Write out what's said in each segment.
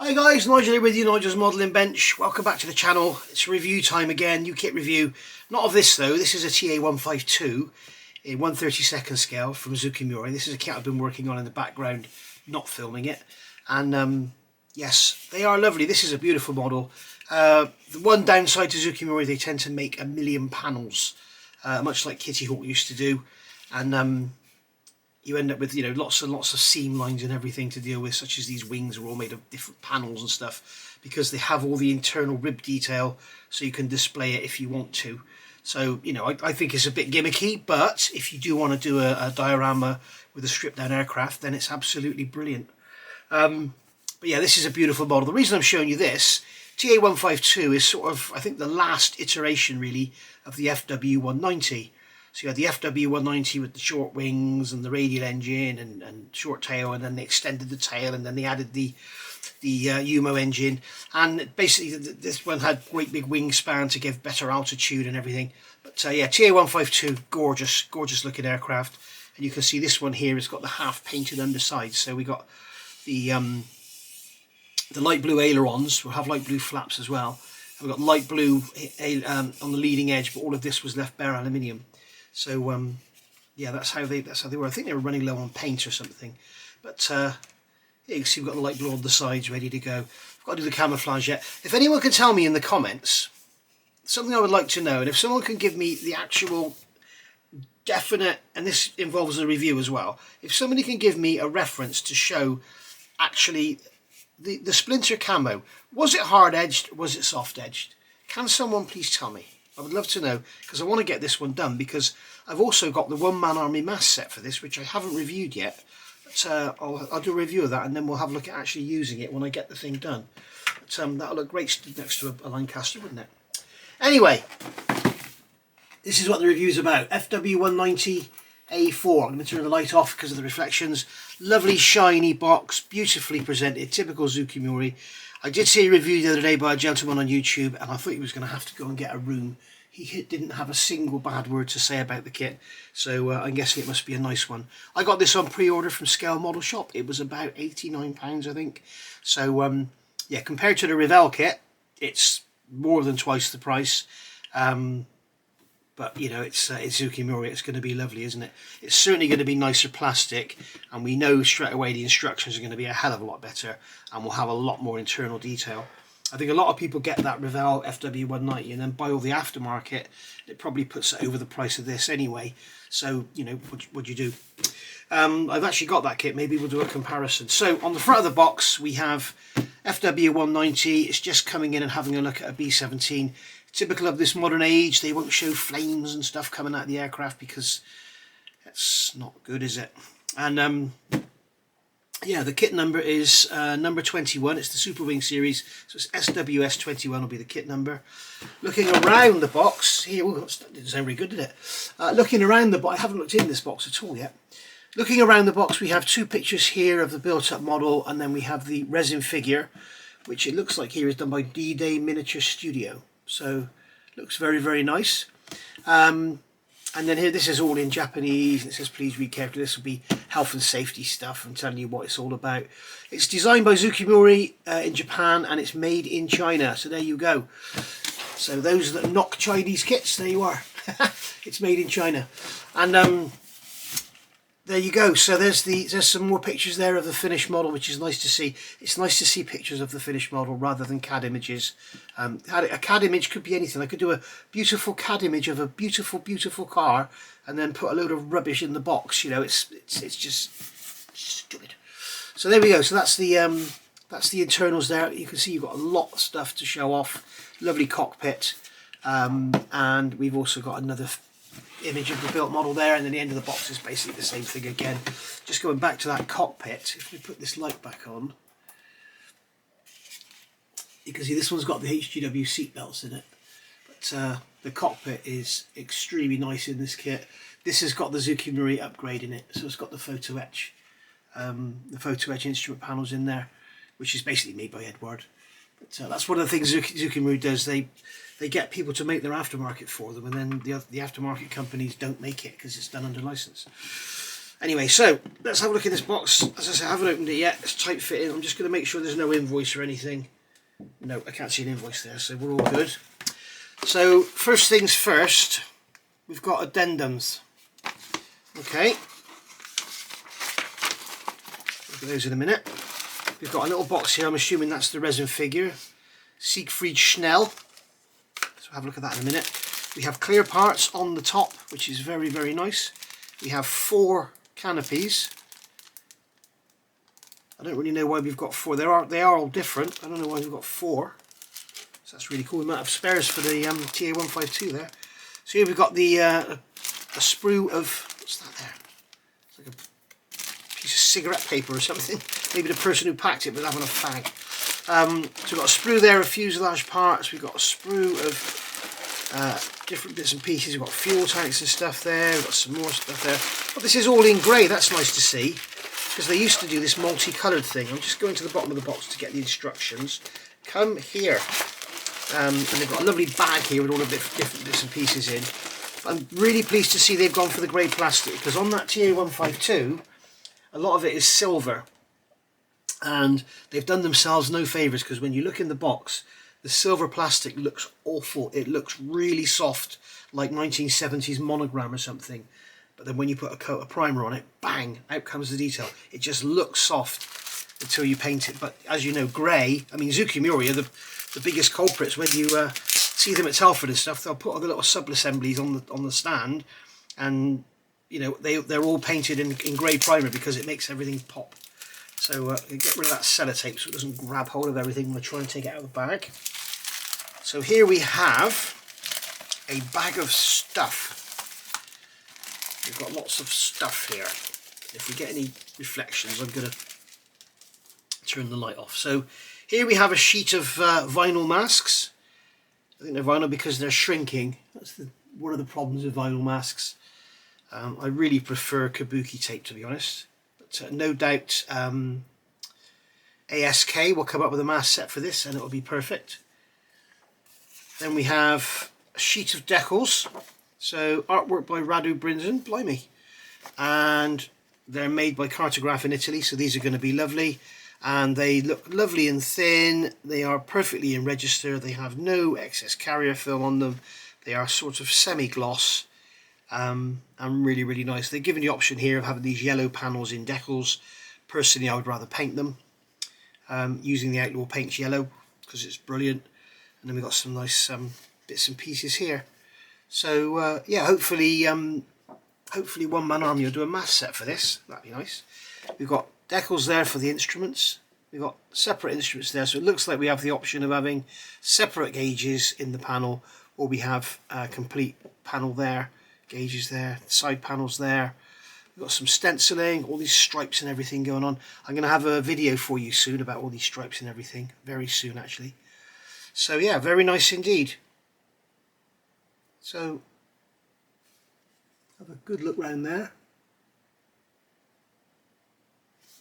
Hi guys, Nigel here with you, Nigel's Modelling Bench. Welcome back to the channel. It's review time again, new kit review. Not of this though, this is a TA152 in 1/32 scale from Zoukei Mura. This is a kit I've been working on in the background, not filming it. And yes, they are lovely. This is a beautiful model. The one downside to Zoukei Mura, they tend to make 1 million panels, much like Kitty Hawk used to do. And you end up with, lots and lots of seam lines and everything to deal with, such as these wings are all made of different panels and stuff, because they have all the internal rib detail, so you can display it if you want to. So, I think it's a bit gimmicky, but if you do want to do a diorama with a stripped down aircraft, then it's absolutely brilliant. But yeah, this is a beautiful model. The reason I'm showing you this, TA152 is sort of, I think, the last iteration really of the FW190. So you had the FW190 with the short wings and the radial engine and short tail, and then they extended the tail, and then they added the UMO engine, and basically this one had great big wingspan to give better altitude and everything. But yeah, TA152, gorgeous looking aircraft. And you can see this one here has got the half painted underside. So we got the light blue ailerons. We'll have light blue flaps as well. And we've got light blue on the leading edge, but all of this was left bare aluminium. So yeah, that's how they were. I think they were running low on paint or something. But yeah, you can see we've got the light blue on the sides ready to go. I've got to do the camouflage yet. If anyone can tell me in the comments something I would like to know, and if someone can give me the actual definite, and this involves a review as well, if somebody can give me a reference to show actually the splinter camo, was it hard edged, was it soft edged? Can someone please tell me? I would love to know, because I want to get this one done, because I've also got the one-man army mass set for this, which I haven't reviewed yet. But I'll do a review of that, and then we'll have a look at actually using it when I get the thing done. But that'll look great next to a Lancaster, wouldn't it? Anyway, this is what the review's about. FW190 A-4. I'm going to turn the light off because of the reflections. Lovely shiny box, beautifully presented, typical Zoukei Mura. I did see a review the other day by a gentleman on YouTube, and I thought he was going to have to go and get a room. He didn't have a single bad word to say about the kit, so I'm guessing it must be a nice one. I got this on pre-order from Scale Model Shop. It was about £89, I think. So yeah, compared to the Revell kit, it's more than twice the price. But it's Zoukei Mura. It's going to be lovely, isn't it? It's certainly going to be nicer plastic, and we know straight away the instructions are going to be a hell of a lot better, and we'll have a lot more internal detail. I think a lot of people get that Revell FW190 and then buy all the aftermarket. It probably puts it over the price of this anyway. So what you do? I've actually got that kit. Maybe we'll do a comparison. So on the front of the box we have FW190. It's just coming in and having a look at a B-17. Typical of this modern age, they won't show flames and stuff coming out of the aircraft because that's not good, is it? And yeah, the kit number is number 21. It's the Super Wing series, so it's SWS21 will be the kit number. Looking around the box here, that didn't sound very good, did it? Looking around the box, I haven't looked in this box at all yet. Looking around the box, we have two pictures here of the built-up model, and then we have the resin figure, which it looks like here is done by D-Day Miniature Studio. So looks very nice. And then here, this is all in Japanese, and it says please read carefully. This will be health and safety stuff. I'm telling you what it's all about. It's designed by Zoukei Mura in Japan, and it's made in China. So there you go. So those that knock Chinese kits, there you are. It's made in China. And there you go. So there's some more pictures there of the finished model, which is nice to see. It's nice to see pictures of the finished model rather than CAD images. A CAD image could be anything. I could do a beautiful CAD image of a beautiful car and then put a load of rubbish in the box. It's just stupid. So there we go. So that's the internals there. You can see you've got a lot of stuff to show off. Lovely cockpit, and we've also got another image of the built model there, and then the end of the box is basically the same thing again. Just going back to that cockpit, if we put this light back on, you can see this one's got the HGW seat belts in it, but the cockpit is extremely nice in this kit. This has got the Zoukei Mura upgrade in it, so it's got the photo etch instrument panels in there, which is basically made by Edward. But that's one of the things Zoukei Mura does. They get people to make their aftermarket for them, and then the aftermarket companies don't make it because it's done under license. Anyway, so let's have a look in this box. As I said, I haven't opened it yet. It's tight fitting. I'm just going to make sure there's no invoice or anything. No, I can't see an invoice there, so we're all good. So first things first, we've got addendums. Okay, look at those in a minute. We've got a little box here. I'm assuming that's the resin figure, Siegfried Schnell. So have a look at that in a minute. We have clear parts on the top, which is very, very nice. We have 4 canopies. I don't really know why we've got 4. They are all different. I don't know why we've got 4. So that's really cool. We might have spares for the TA152 there. So here we've got the a sprue of, what's that there? It's like a piece of cigarette paper or something. Maybe the person who packed it was having a fag. So we've got a sprue there of fuselage parts. We've got a sprue of different bits and pieces. We've got fuel tanks and stuff there. We've got some more stuff there. But this is all in grey. That's nice to see, because they used to do this multicoloured thing. I'm just going to the bottom of the box to get the instructions. Come here. And they've got a lovely bag here with all the different bits and pieces in. But I'm really pleased to see they've gone for the grey plastic, because on that TA152 a lot of it is silver, and they've done themselves no favours, because when you look in the box, the silver plastic looks awful. It looks really soft, like 1970s monogram or something. But then when you put a coat of primer on it, bang, out comes the detail. It just looks soft until you paint it. But as you know, grey, I mean, Zoukei Mura are the biggest culprits. When you see them at Telford and stuff, they'll put all the little sub-assemblies on the stand, and you know, they're all painted in grey primer because it makes everything pop. So get rid of that sellotape so it doesn't grab hold of everything when I try and take it out of the bag. So here we have a bag of stuff. We've got lots of stuff here. If we get any reflections, I'm going to turn the light off. So here we have a sheet of vinyl masks. I think they're vinyl because they're shrinking. That's one of the problems with vinyl masks. I really prefer kabuki tape, to be honest. But no doubt ASK will come up with a mask set for this and it'll be perfect. Then we have a sheet of decals. So artwork by Radu Brinzen, blimey. And they're made by Cartograph in Italy, so these are going to be lovely. And they look lovely and thin. They are perfectly in register. They have no excess carrier film on them. They are sort of semi-gloss and really, really nice. They're given the option here of having these yellow panels in decals. Personally, I would rather paint them using the Outlaw Paints yellow because it's brilliant. And then we've got some nice bits and pieces here. So yeah, hopefully One Man Army will do a mask set for this. That'd be nice. We've got decals there for the instruments. We've got separate instruments there, so it looks like we have the option of having separate gauges in the panel, or we have a complete panel there, gauges there, side panels there. We've got some stenciling, all these stripes and everything going on. I'm going to have a video for you soon about all these stripes and everything, very soon actually. So yeah, very nice indeed. So have a good look round there.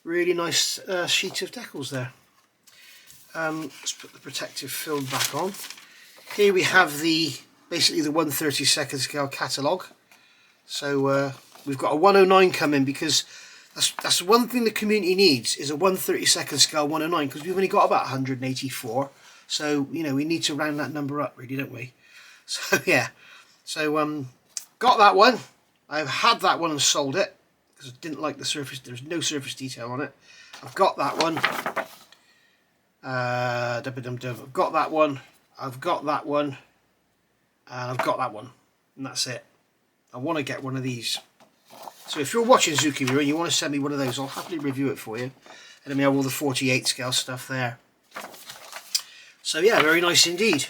Really nice sheet of decals there. Let's put the protective film back on. Here we have basically the 1/32 scale catalogue. So we've got a 109 coming, because that's one thing the community needs, is a 1/32 scale 109, because we've only got about 184. So you know, we need to round that number up, really, don't we? So yeah. So got that one. I've had that one and sold it because I didn't like the surface. There's no surface detail on it. I've got that one. I've got that one. I've got that one. And I've got that one. And that's it. I want to get one of these. So if you're watching Zoukei Mura and you want to send me one of those, I'll happily review it for you. And then we have all the 48 scale stuff there. So yeah, very nice indeed.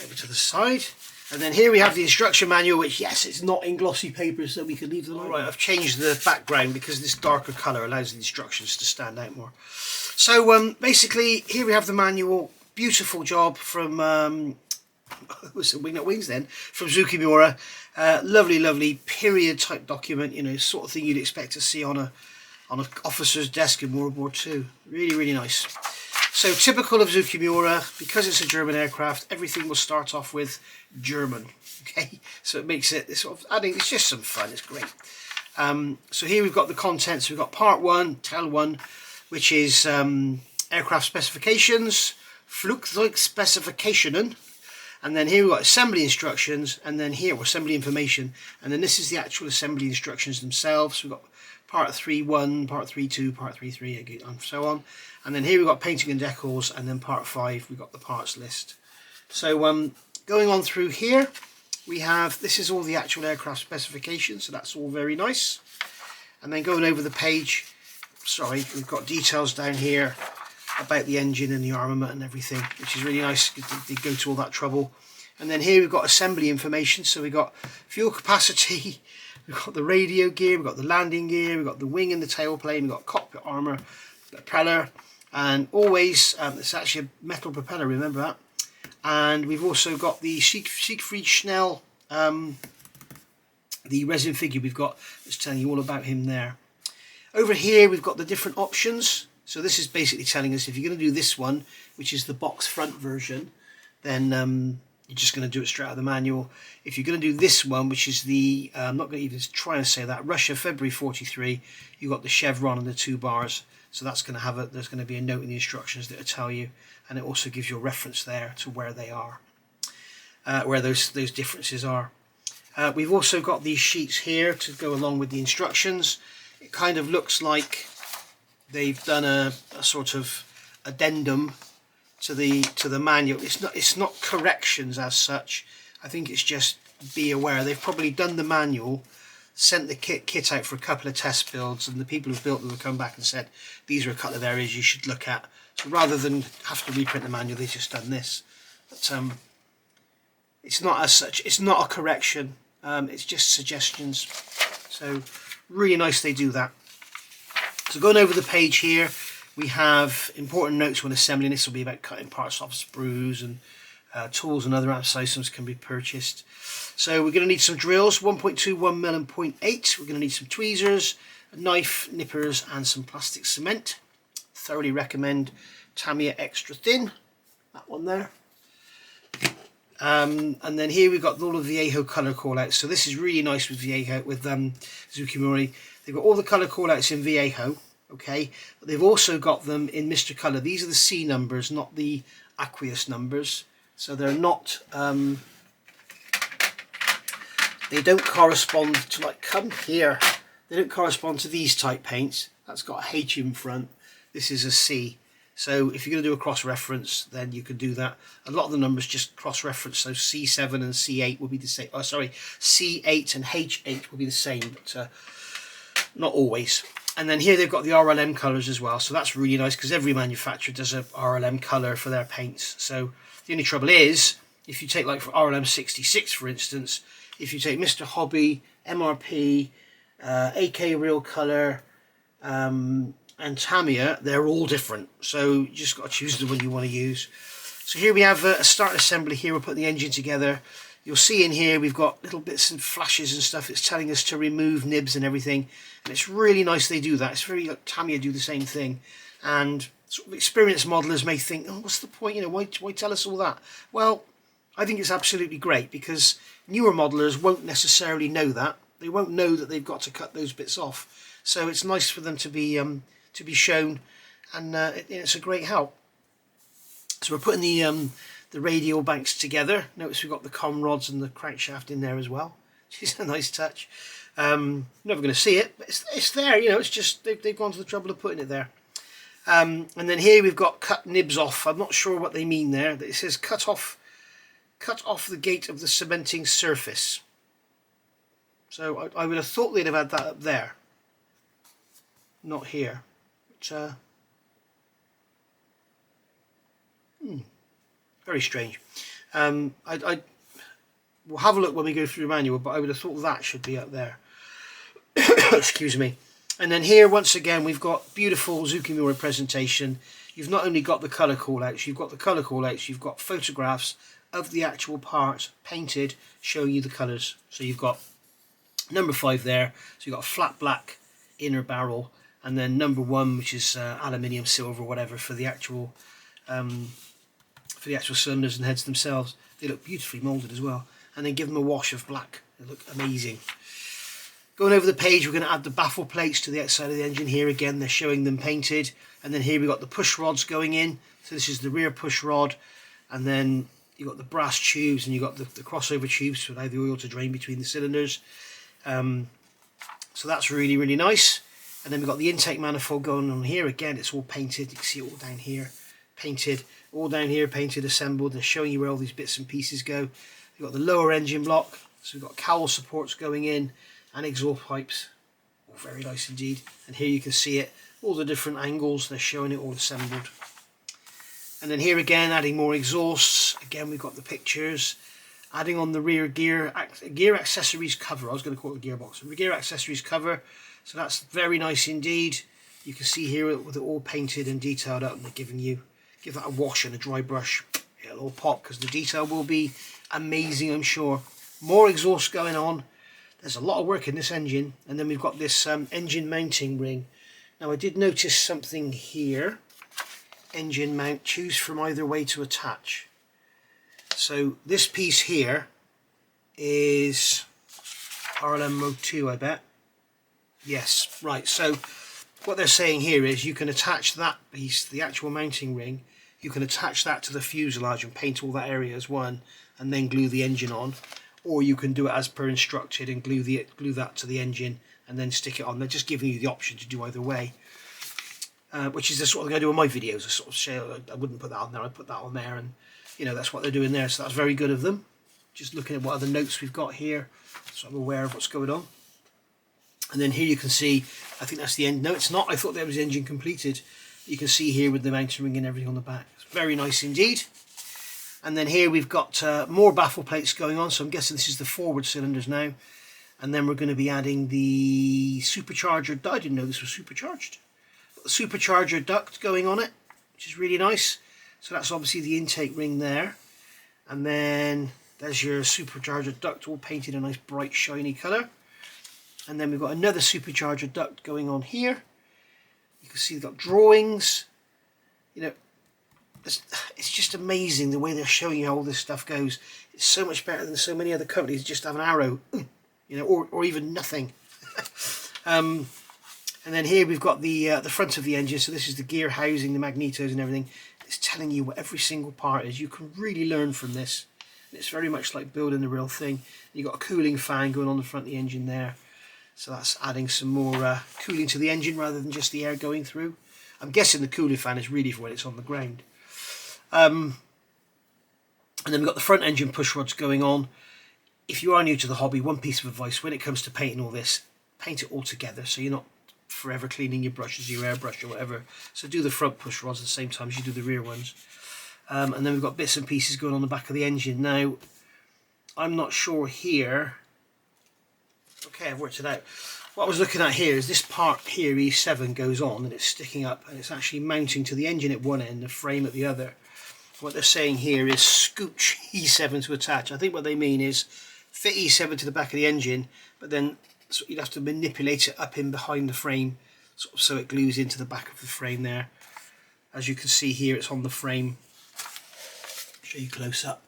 Over to the side. And then here we have the instruction manual, which, yes, it's not in glossy paper, so we can leave the light. Right, I've changed the background because this darker colour allows the instructions to stand out more. So basically, here we have the manual. Beautiful job from Wing Up Wings then, from Zoukei Mura. Lovely, lovely period type document, you know, sort of thing you'd expect to see on an officer's desk in World War II. Really, really nice. So typical of Zoukei Mura, because it's a German aircraft, everything will start off with German. Okay, so it makes it sort of adding. It's just some fun. It's great. So here we've got the contents. We've got part 1, tail 1, which is aircraft specifications, Flugzeugspezifikationen, and then here we've got assembly instructions, and then here assembly information, and then this is the actual assembly instructions themselves. We've got part 3.1, part 3.2, part 3.3, and so on. And then here we've got painting and decals, and then part 5 we've got the parts list. So going on through here, we have, this is all the actual aircraft specifications, so that's all very nice. And then going over the page, sorry, we've got details down here about the engine and the armament and everything, which is really nice. They go to all that trouble. And then here we've got assembly information. So we've got fuel capacity, we've got the radio gear, we've got the landing gear, we've got the wing and the tailplane, we've got cockpit armour, propeller, and always, it's actually a metal propeller, remember that. And we've also got the Siegfried Schnell, the resin figure we've got, that's telling you all about him there. Over here we've got the different options. So this is basically telling us if you're going to do this one, which is the box front version, then you're just going to do it straight out of the manual. If you're going to do this one, which is the, I'm not going to even try and say that, Russia February 43, you've got the chevron and the 2 bars. So that's going to have there's going to be a note in the instructions that will tell you, and it also gives you a reference there to where they are, where those differences are. We've also got these sheets here to go along with the instructions. It kind of looks like they've done a sort of addendum to the manual. It's not corrections as such. I think it's just be aware. They've probably done the manual, sent the kit out for a couple of test builds, and the people who've built them have come back and said these are a couple of areas you should look at. So rather than have to reprint the manual, they've just done this. But it's not as such. It's not a correction. It's just suggestions. So really nice they do that. So going over the page here, we have important notes when assembling. This will be about cutting parts off sprues, and tools and other items can be purchased. So we're going to need some drills, 1.21mm and 0.8. We're going to need some tweezers, a knife, nippers, and some plastic cement. Thoroughly recommend Tamiya Extra Thin, that one there. And then here we've got all of the Viejo colour callouts. So this is really nice with Viejo, with Zoukei Mura. They've got all the colour callouts in Viejo, okay, but they've also got them in Mr. Colour. These are the C numbers, not the aqueous numbers. So they're not, they don't correspond to, like, come here, they don't correspond to these type paints. That's got a H in front. This is a C. So if you're going to do a cross-reference, then you can do that. A lot of the numbers just cross-reference, so C7 and C8 will be the same. Oh, sorry, C8 and H8 will be the same, but not always. And then here they've got the RLM colours as well, so that's really nice because every manufacturer does a RLM colour for their paints. So the only trouble is, if you take, like, for RLM 66, for instance, if you take Mr. Hobby, MRP, AK Real Colour, and Tamiya, they're all different, so you just got to choose the one you want to use. So here we have a start assembly. Here we're putting the engine together. You'll see in here we've got little bits and flashes and stuff. It's telling us to remove nibs and everything, and it's really nice they do that. It's very, like, Tamiya do the same thing, and sort of experienced modelers may think, oh, what's the point, you know, why tell us all that? Well, I think it's absolutely great because newer modelers won't necessarily know that. They won't know that they've got to cut those bits off, so it's nice for them to be shown, and it's a great help. So we're putting the radial banks together. Notice we've got the com rods and the crankshaft in there as well, which is a nice touch. Never going to see it, but it's there, you know. It's just they've gone to the trouble of putting it there. And then here we've got cut nibs off. I'm not sure what they mean there. It says cut off the gate of the cementing surface. So I would have thought they'd have had that up there, not here. Very strange. We'll have a look when we go through the manual, but I would have thought that should be up there. Excuse me. And then here, once again, we've got beautiful Zoukei Mura presentation. You've not only got the colour callouts, you've got photographs of the actual parts painted, showing you the colours. So you've got number 5 there. So you've got a flat black inner barrel, and then number 1, which is aluminium, silver, whatever, for the actual cylinders and heads themselves. They look beautifully moulded as well, and then give them a wash of black. They look amazing. Going over the page, we're going to add the baffle plates to the outside of the engine. Here again, they're showing them painted. And then here we've got the push rods going in. So this is the rear push rod. And then you've got the brass tubes and you've got the crossover tubes to allow the oil to drain between the cylinders. So that's really, really nice. And then we've got the intake manifold going on here. Again, it's all painted. You can see it all down here, painted. All down here, painted, assembled. They're showing you where all these bits and pieces go. You've got the lower engine block. So we've got cowl supports going in and exhaust pipes. Oh, very nice indeed. And here you can see it, all the different angles. They're showing it all assembled. And then here again, adding more exhausts. Again, we've got the pictures. Adding on the rear gear accessories cover. I was going to call it the gearbox. The gear accessories cover. So that's very nice indeed. You can see here with it all painted and detailed up, and they're giving you, give that a wash and a dry brush. It'll all pop because the detail will be amazing, I'm sure. More exhaust going on. There's a lot of work in this engine. And then we've got this engine mounting ring. Now I did notice something here. Engine mount, choose from either way to attach. So this piece here is RLM mode 2, I bet. Yes, right. So what they're saying here is you can attach that piece, the actual mounting ring, you can attach that to the fuselage and paint all that area as one and then glue the engine on. Or you can do it as per instructed and glue that to the engine and then stick it on. They're just giving you the option to do either way. Which is the sort of thing I do in my videos. I sort of say I wouldn't put that on there, I put that on there, and you know, that's what they're doing there, so that's very good of them. Just looking at what other notes we've got here, so I'm aware of what's going on. And then here you can see, I think that's the end. No, it's not. I thought that was the engine completed. You can see here with the mounting ring and everything on the back. It's very nice indeed. And then here we've got more baffle plates going on, so I'm guessing this is the forward cylinders now. And then we're going to be adding the supercharger. I didn't know this was supercharged. Got the supercharger duct going on it, which is really nice. So that's obviously the intake ring there. And then there's your supercharger duct all painted a nice bright shiny colour. And then we've got another supercharger duct going on here. You can see they've got drawings. You know, it's just amazing the way they're showing you how all this stuff goes. It's so much better than so many other companies just have an arrow, you know, or even nothing. And then here we've got the front of the engine. So this is the gear housing, the magnetos and everything. It's telling you what every single part is. You can really learn from this. It's very much like building the real thing. You've got a cooling fan going on the front of the engine there. So that's adding some more cooling to the engine rather than just the air going through. I'm guessing the cooling fan is really for when it's on the ground. And then we've got the front engine push rods going on. If you are new to the hobby, one piece of advice when it comes to painting all this, paint it all together so you're not forever cleaning your brushes, your airbrush or whatever. So do the front push rods at the same time as you do the rear ones. And then we've got bits and pieces going on the back of the engine. Now, I'm not sure here. Okay, I've worked it out. What I was looking at here is this part here, E7, goes on and it's sticking up and it's actually mounting to the engine at one end, the frame at the other. What they're saying here is scooch E7 to attach. I think what they mean is fit E7 to the back of the engine, but then so you'd have to manipulate it up in behind the frame sort of so it glues into the back of the frame there. As you can see here, it's on the frame. I'll show you close up.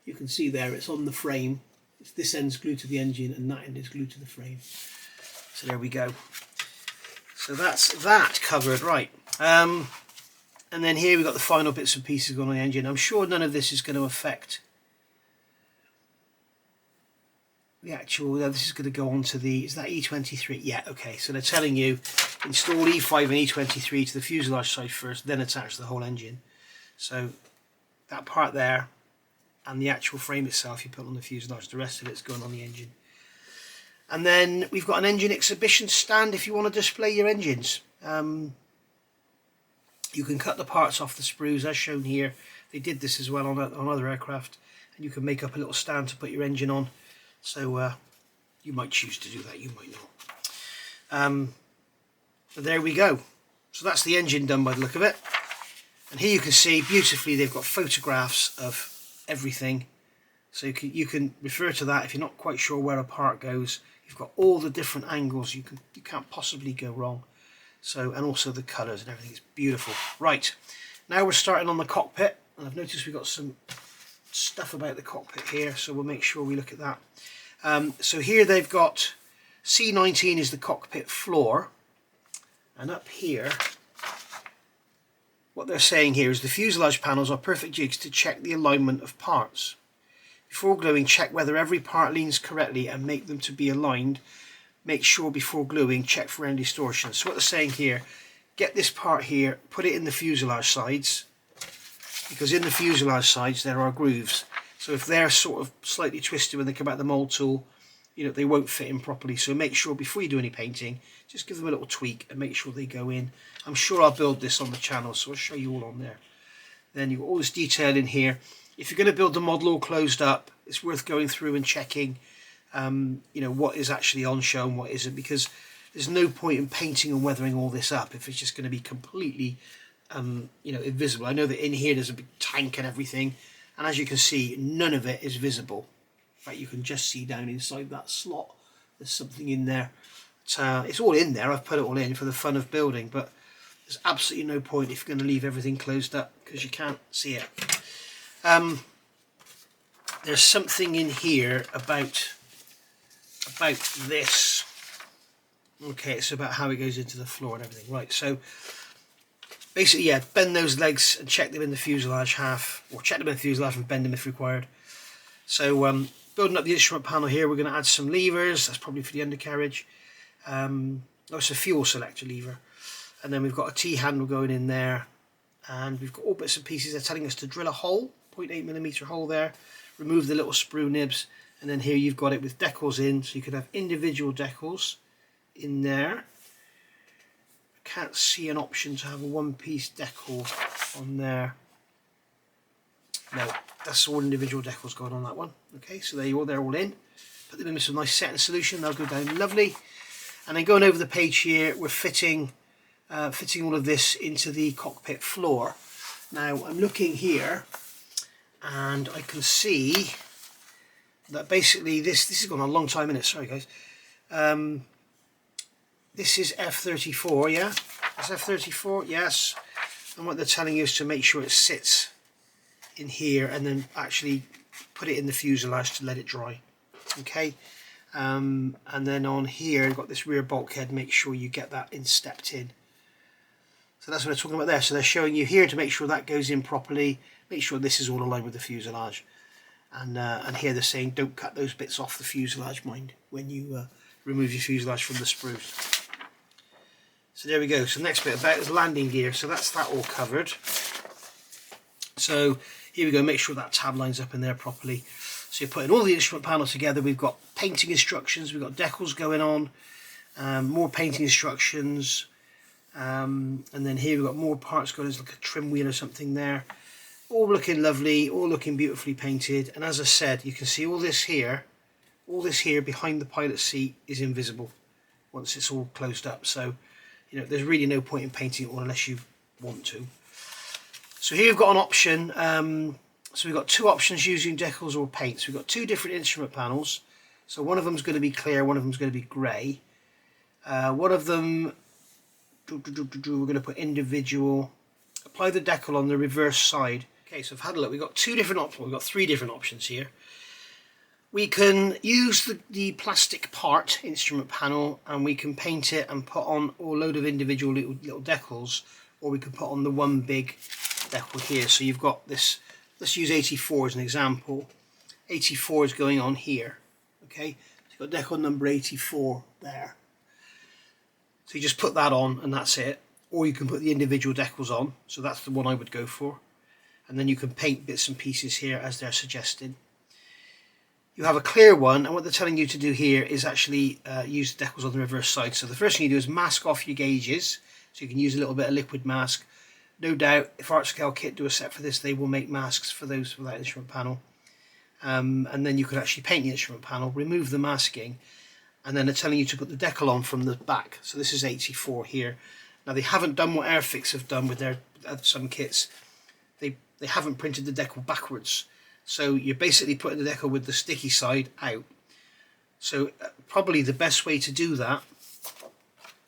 You can see there it's on the frame. This end's glued to the engine and that end is glued to the frame. So there we go. So that's that covered, right. And then here we've got the final bits and pieces going on the engine. I'm sure none of this is going to affect the actual, this is going to go on to the, is that E23? Yeah, okay. So they're telling you install E5 and E23 to the fuselage side first, then attach the whole engine. So that part there and the actual frame itself you put on the fuselage, the rest of it's going on the engine. And then we've got an engine exhibition stand if you want to display your engines. You can cut the parts off the sprues as shown here. They did this as well on other aircraft, and you can make up a little stand to put your engine on. So you might choose to do that, you might not. But there we go. So that's the engine done by the look of it. And here you can see beautifully they've got photographs of everything. So you can refer to that if you're not quite sure where a part goes. You've got all the different angles. You can't possibly go wrong. So, and also the colours and everything is beautiful. Right, now we're starting on the cockpit, and I've noticed we've got some stuff about the cockpit here, so we'll make sure we look at that. So here they've got C19 is the cockpit floor, and up here what they're saying here is the fuselage panels are perfect jigs to check the alignment of parts. Before gluing, check whether every part leans correctly and make them to be aligned. Make sure before gluing, check for any distortion. So what they're saying here, get this part here, put it in the fuselage sides, because in the fuselage sides there are grooves. So if they're sort of slightly twisted when they come out the mold tool, you know, they won't fit in properly. So make sure before you do any painting, just give them a little tweak and make sure they go in. I'm sure I'll build this on the channel, so I'll show you all on there. Then you've got all this detail in here. If you're going to build the model all closed up, it's worth going through and checking you know, what is actually on show and what isn't, because there's no point in painting and weathering all this up if it's just going to be completely you know, invisible. I know that in here there's a big tank and everything, and as you can see, none of it is visible. In fact, you can just see down inside that slot there's something in there. It's all in there, I've put it all in for the fun of building, but there's absolutely no point if you're going to leave everything closed up because you can't see it. There's something in here about this. Okay, it's about how it goes into the floor and everything. Right, so basically, yeah, bend those legs and check them in the fuselage half, or check them in the fuselage and bend them if required. So building up the instrument panel here, we're going to add some levers. That's probably for the undercarriage. That's a fuel selector lever. And then we've got a T-handle going in there. And we've got all bits and pieces. They're telling us to drill a hole, 0.8mm hole there. Remove the little sprue nibs. And then here you've got it with decals in. So you could have individual decals in there. I can't see an option to have a one-piece decal on there. No, that's all individual decals going on that one. Okay, so there you are, they're all in. Put them in with some nice setting solution, they'll go down lovely. And then going over the page here, we're fitting all of this into the cockpit floor. Now I'm looking here and I can see that basically this has gone on a long time in it, sorry guys. This is F34, yeah? It's F34, yes. And what they're telling you is to make sure it sits in here and then actually put it in the fuselage to let it dry. Okay, and then on here you've got this rear bulkhead, make sure you get that stepped in. So that's what they're talking about there. So they're showing you here to make sure that goes in properly, make sure this is all aligned with the fuselage. And here they're saying don't cut those bits off the fuselage, mind, when you remove your fuselage from the sprues. So there we go. So the next bit about is landing gear. So that's that all covered. So here we go, make sure that tab lines up in there properly. So you're putting all the instrument panel together. We've got painting instructions, we've got decals going on, more painting instructions, and then here we've got more parts going. There's like a trim wheel or something there. All looking lovely, all looking beautifully painted. And as I said, you can see all this here behind the pilot seat is invisible once it's all closed up. So, you know, there's really no point in painting it all unless you want to. So here we've got an option. So we've got two options using decals or paints. We've got two different instrument panels. So one of them is going to be clear, one of them is going to be grey. One of them, we're going to put individual. Apply the decal on the reverse side. Okay, so I've had a look. We've got two different options. We've got three different options here. We can use the plastic part instrument panel and we can paint it and put on a load of individual little decals, or we can put on the one big decal here. So you've got this, let's use 84 as an example. 84 is going on here. Okay, so you've got decal number 84 there. So you just put that on and that's it. Or you can put the individual decals on, so that's the one I would go for. And then you can paint bits and pieces here as they're suggested. You have a clear one, and what they're telling you to do here is actually use the decals on the reverse side. So the first thing you do is mask off your gauges, so you can use a little bit of liquid mask. No doubt, if Art Scale Kit do a set for this, they will make masks for that instrument panel. And then you can actually paint the instrument panel, remove the masking, and then they're telling you to put the decal on from the back. So this is 84 here. Now they haven't done what Airfix have done with their some kits. They haven't printed the decal backwards. So you're basically putting the decal with the sticky side out. So probably the best way to do that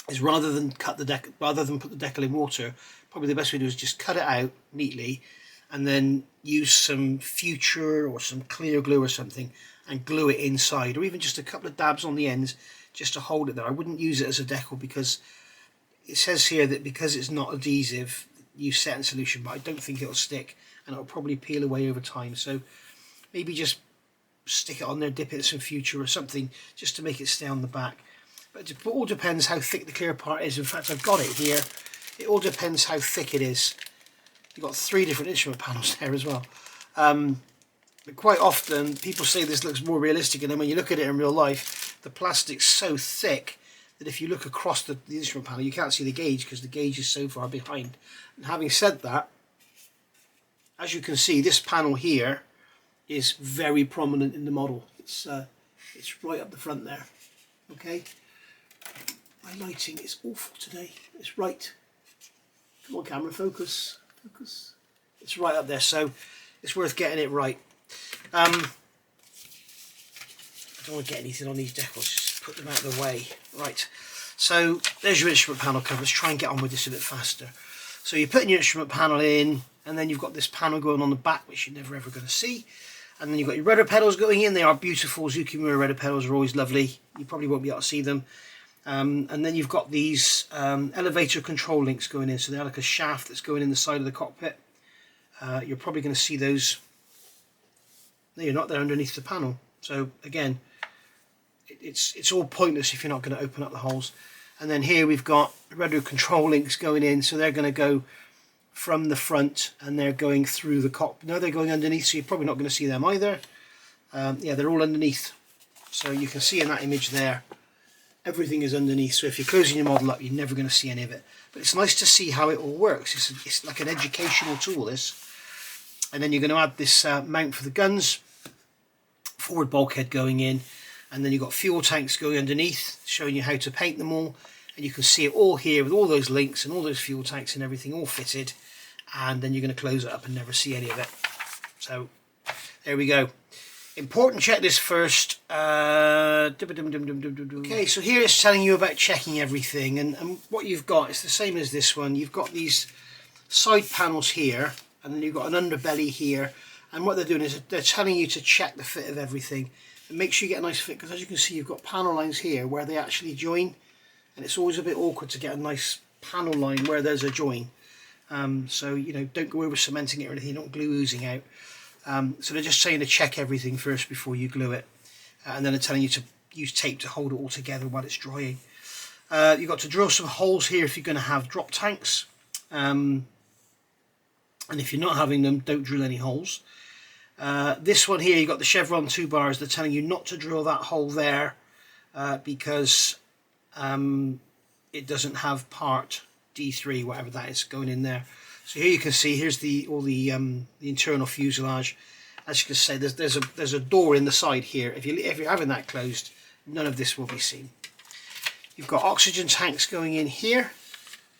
is rather than put the decal in water, probably the best way to do is just cut it out neatly and then use some Future or some clear glue or something and glue it inside, or even just a couple of dabs on the ends just to hold it there. I wouldn't use it as a decal because it says here that because it's not adhesive, use set in solution, but I don't think it'll stick and it'll probably peel away over time. So maybe just stick it on there, dip it in some Future or something just to make it stay on the back. But it all depends how thick the clear part is. In fact, I've got it here. It all depends how thick it is. You've got 3 different instrument panels there as well. But quite often people say this looks more realistic, and then when you look at it in real life, the plastic's so thick that if you look across the instrument panel, you can't see the gauge because the gauge is so far behind. And having said that, as you can see, this panel here is very prominent in the model. It's right up the front there. Okay, my lighting is awful today. It's right. Come on, camera, focus, focus. It's right up there, so it's worth getting it right. I don't want to get anything on these decals, just put them out of the way. Right, so there's your instrument panel cover. Let's try and get on with this a bit faster. So you're putting your instrument panel in, and then you've got this panel going on the back, which you're never ever going to see. And then you've got your rudder pedals going in. They are beautiful. Zoukei Mura rudder pedals are always lovely. You probably won't be able to see them. And then you've got these elevator control links going in. So they're like a shaft that's going in the side of the cockpit. You're probably going to see those. No, you're not. They're underneath the panel. So again, it's all pointless if you're not going to open up the holes. And then here we've got rudder control links going in. So they're going to go from the front and they're going through the cockpit. No, they're going underneath, so you're probably not going to see them either. Yeah, they're all underneath. So you can see in that image there, everything is underneath. So if you're closing your model up, you're never going to see any of it. But it's nice to see how it all works. It's like an educational tool, this. And then you're going to add this mount for the guns, forward bulkhead going in, and then you've got fuel tanks going underneath, showing you how to paint them all. And you can see it all here with all those links and all those fuel tanks and everything all fitted. And then you're going to close it up and never see any of it. So there we go. Important checklist first. Okay, so here it's telling you about checking everything, and what you've got is the same as this one. You've got these side panels here, and then you've got an underbelly here, and what they're doing is they're telling you to check the fit of everything and make sure you get a nice fit, because as you can see you've got panel lines here where they actually join, and it's always a bit awkward to get a nice panel line where there's a join. So you know, don't go over cementing it or anything, not glue oozing out. So they're just saying to check everything first before you glue it, and then they're telling you to use tape to hold it all together while it's drying. You've got to drill some holes here if you're going to have drop tanks, and if you're not having them, don't drill any holes. This one here, you've got the chevron 2 bars. They're telling you not to drill that hole there because it doesn't have part D3, whatever that is, going in there. So here you can see, here's all the internal fuselage. As you can see, there's a door in the side here. If you're having that closed, none of this will be seen. You've got oxygen tanks going in here,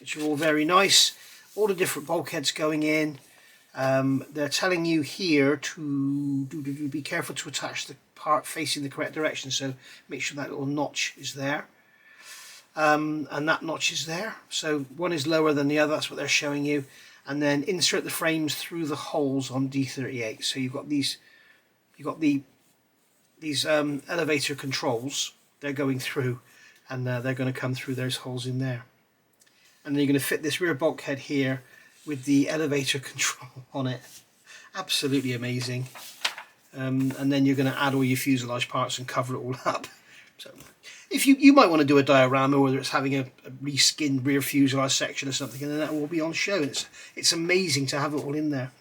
which are all very nice. All the different bulkheads going in. They're telling you here to be careful to attach the part facing the correct direction. So make sure that little notch is there. And that notch is there. So one is lower than the other. That's what they're showing you. And then insert the frames through the holes on D38. So you've got these elevator controls. They're going through, and they're going to come through those holes in there. And then you're going to fit this rear bulkhead here with the elevator control on it. Absolutely amazing. And then you're going to add all your fuselage parts and cover it all up. So if you might want to do a diorama, whether it's having a reskinned rear fuselage section or something, and then that will be on show. It's amazing to have it all in there.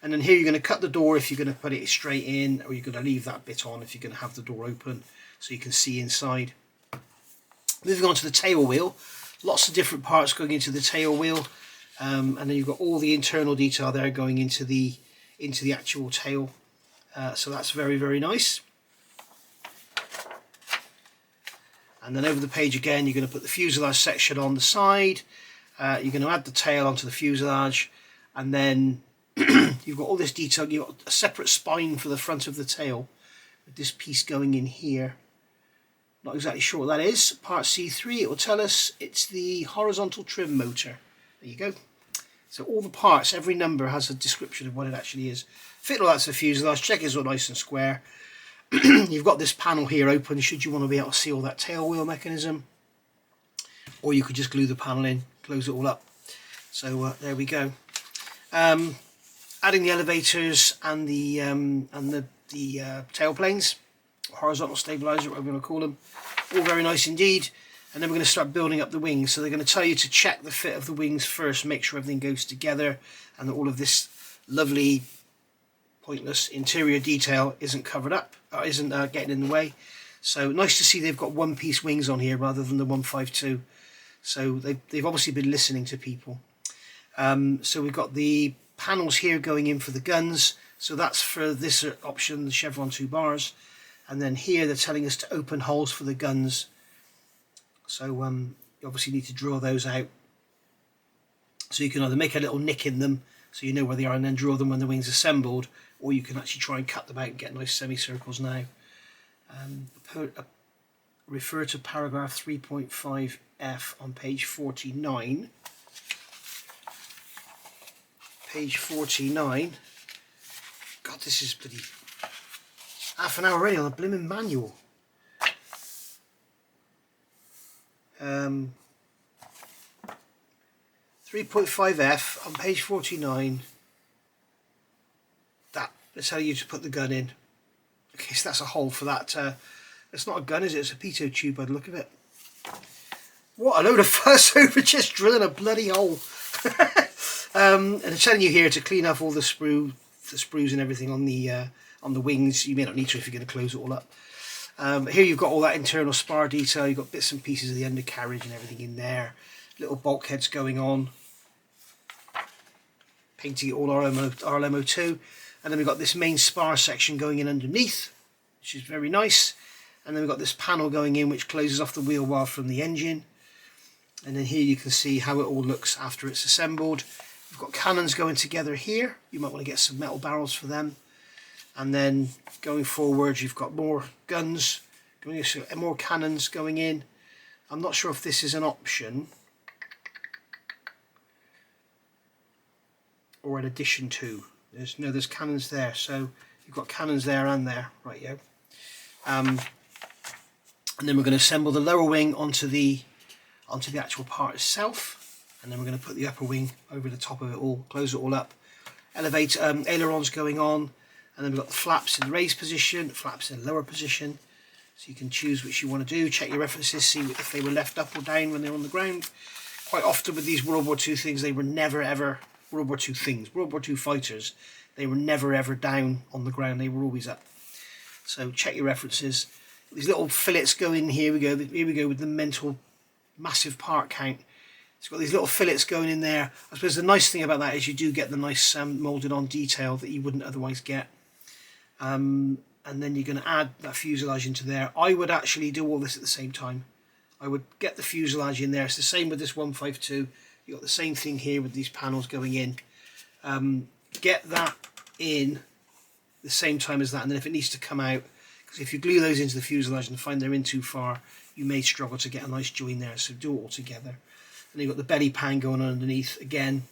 And then here you're going to cut the door if you're going to put it straight in, or you're going to leave that bit on if you're going to have the door open so you can see inside. Moving on to the tail wheel, lots of different parts going into the tail wheel, and then you've got all the internal detail there going into the actual tail. So that's very, very nice. And then over the page again, you're going to put the fuselage section on the side. You're going to add the tail onto the fuselage, and then you've got all this detail. You've got a separate spine for the front of the tail with this piece going in here. Not exactly sure what that is. Part C3, it will tell us it's the horizontal trim motor. There you go. So all the parts, every number has a description of what it actually is. Fit all that to the fuselage, check it's all nice and square. you've got this panel here open should you want to be able to see all that tail wheel mechanism, or you could just glue the panel in, close it all up. So there we go. Adding the elevators and the tail planes, horizontal stabilizer, whatever you want to call them, all very nice indeed. And then we're going to start building up the wings. So they're going to tell you to check the fit of the wings first, make sure everything goes together and that all of this lovely pointless interior detail isn't covered up, or isn't getting in the way. So nice to see they've got one-piece wings on here rather than the 152. So they've obviously been listening to people. So we've got the panels here going in for the guns. So that's for this option, the chevron 2 bars. And then here they're telling us to open holes for the guns. So you obviously need to draw those out. So you can either make a little nick in them so you know where they are and then draw them when the wing's assembled, or you can actually try and cut them out and get nice semicircles now. Refer to paragraph 3.5F on page 49. Page 49. God, this is bloody half an hour already on a blimmin' manual. 3.5F on page 49. That's how you to put the gun in. Okay, so that's a hole for that. It's not a gun, is it? It's a pitot tube by the look of it. What a load of fuss over just drilling a bloody hole. And I'm telling you here to clean off all the sprues and everything on the wings. You may not need to if you're going to close it all up. Here you've got all that internal spar detail. You've got bits and pieces of the undercarriage and everything in there. Little bulkheads going on. Painting it all RLMO2. And then we've got this main spar section going in underneath, which is very nice. And then we've got this panel going in which closes off the wheel well from the engine. And then here you can see how it all looks after it's assembled. We've got cannons going together here. You might want to get some metal barrels for them. And then going forward, you've got more guns, more cannons going in. I'm not sure if this is an option or an addition to. There's cannons there, so you've got cannons there and there, right? Yeah. And then we're going to assemble the lower wing onto the actual part itself, and then we're going to put the upper wing over the top of it all, close it all up. Ailerons going on. And then we've got the flaps in the raised position, flaps in lower position. So you can choose which you want to do, check your references, see if they were left up or down when they're on the ground. Quite often with these World War II things, they were never ever, World War II fighters, they were never ever down on the ground, they were always up. So check your references. These little fillets go in, here we go with the mental massive part count. It's got these little fillets going in there. I suppose the nice thing about that is you do get the nice moulded on detail that you wouldn't otherwise get. And then you're going to add that fuselage into there. I would actually do all this at the same time. I would get the fuselage in there. It's the same with this 152. You've got the same thing here with these panels going in. Get that in the same time as that, and then if it needs to come out, because if you glue those into the fuselage and find they're in too far, you may struggle to get a nice join there, so do it all together. And you've got the belly pan going on underneath. Again,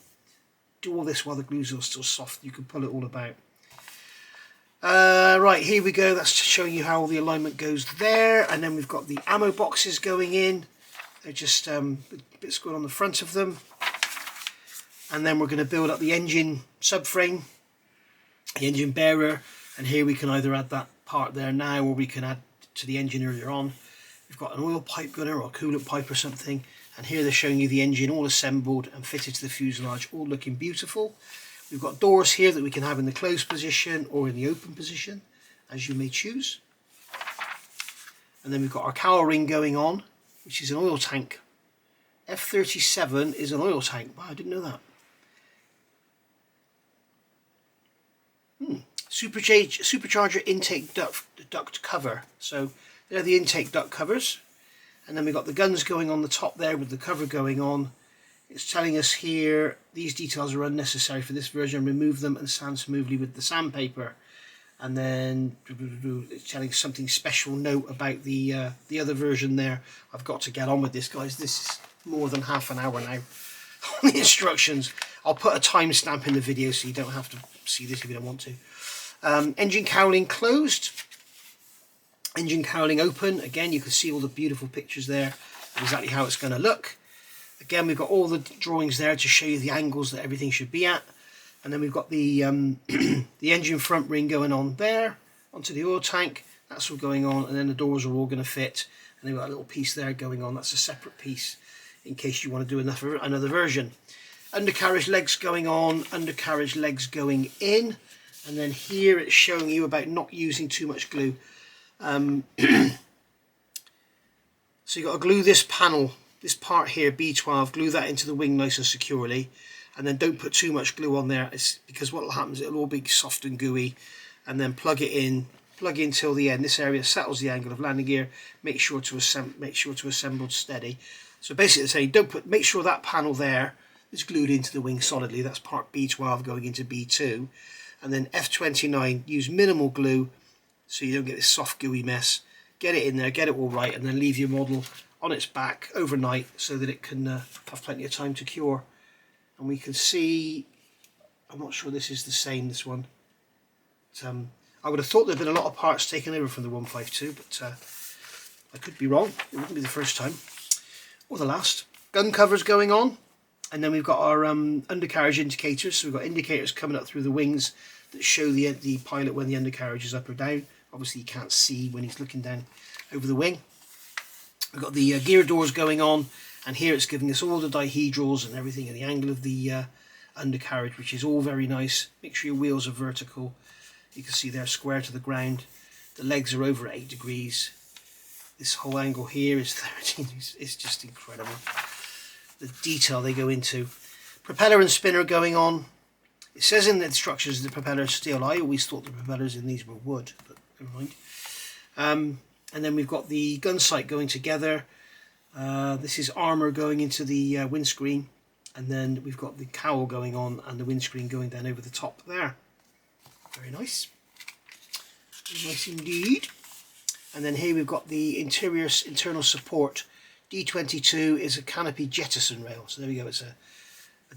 do all this while the glue's still soft. You can pull it all about. Right, here we go. That's showing you how all the alignment goes there. And then we've got the ammo boxes going in. They're just bits going on the front of them. And then we're going to build up the engine subframe, the engine bearer. And here we can either add that part there now, or we can add to the engine earlier on. We've got an oil pipe gunner or a coolant pipe or something. And here they're showing you the engine all assembled and fitted to the fuselage, all looking beautiful. We've got doors here that we can have in the closed position or in the open position, as you may choose. And then we've got our cowl ring going on, which is an oil tank. F-37 is an oil tank. Wow, I didn't know that. Supercharger intake duct cover. So they're the intake duct covers. And then we've got the guns going on the top there with the cover going on. It's telling us here these details are unnecessary for this version. Remove them and sand smoothly with the sandpaper. And then it's telling us something special note about the other version there. I've got to get on with this, guys. This is more than half an hour now on the instructions. I'll put a timestamp in the video so you don't have to see this if you don't want to. Engine cowling closed. Engine cowling open. Again, you can see all the beautiful pictures there, exactly how it's going to look. Again, we've got all the drawings there to show you the angles that everything should be at. And then we've got the the engine front ring going on there, onto the oil tank. That's all going on, and then the doors are all going to fit. And they've got a little piece there going on. That's a separate piece in case you want to do another version. Undercarriage legs going on, undercarriage legs going in. And then here it's showing you about not using too much glue. So you've got to glue this panel, this part here, B12, glue that into the wing nice and securely. And then don't put too much glue on there, it's because what will happen is it'll all be soft and gooey. And then plug in till the end. This area settles the angle of landing gear. Make sure to assemble steady. So basically saying, make sure that panel there is glued into the wing solidly. That's part B12 going into B2. And then F29, use minimal glue so you don't get this soft gooey mess. Get it in there, get it all right, and then leave your model on its back overnight so that it can have plenty of time to cure. And we can see, I'm not sure this is the same, this one. But, I would have thought there'd been a lot of parts taken over from the 152, but I could be wrong. It wouldn't be the first time or the last. Gun covers going on, and then we've got our undercarriage indicators. So we've got indicators coming up through the wings that show the pilot when the undercarriage is up or down. Obviously you can't see when he's looking down over the wing. We've got the gear doors going on, and here it's giving us all the dihedrals and everything, and the angle of the undercarriage, which is all very nice. Make sure your wheels are vertical. You can see they're square to the ground. The legs are over 8 degrees. This whole angle here is 13. It's just incredible. The detail they go into. Propeller and spinner going on. It says in the instructions the propeller is steel. I always thought the propellers in these were wood, but never mind. And then we've got the gun sight going together. This is armour going into the windscreen. And then we've got the cowl going on and the windscreen going down over the top there. Very nice. Very nice indeed. And then here we've got the internal support. D22 is a canopy jettison rail. So there we go. It's a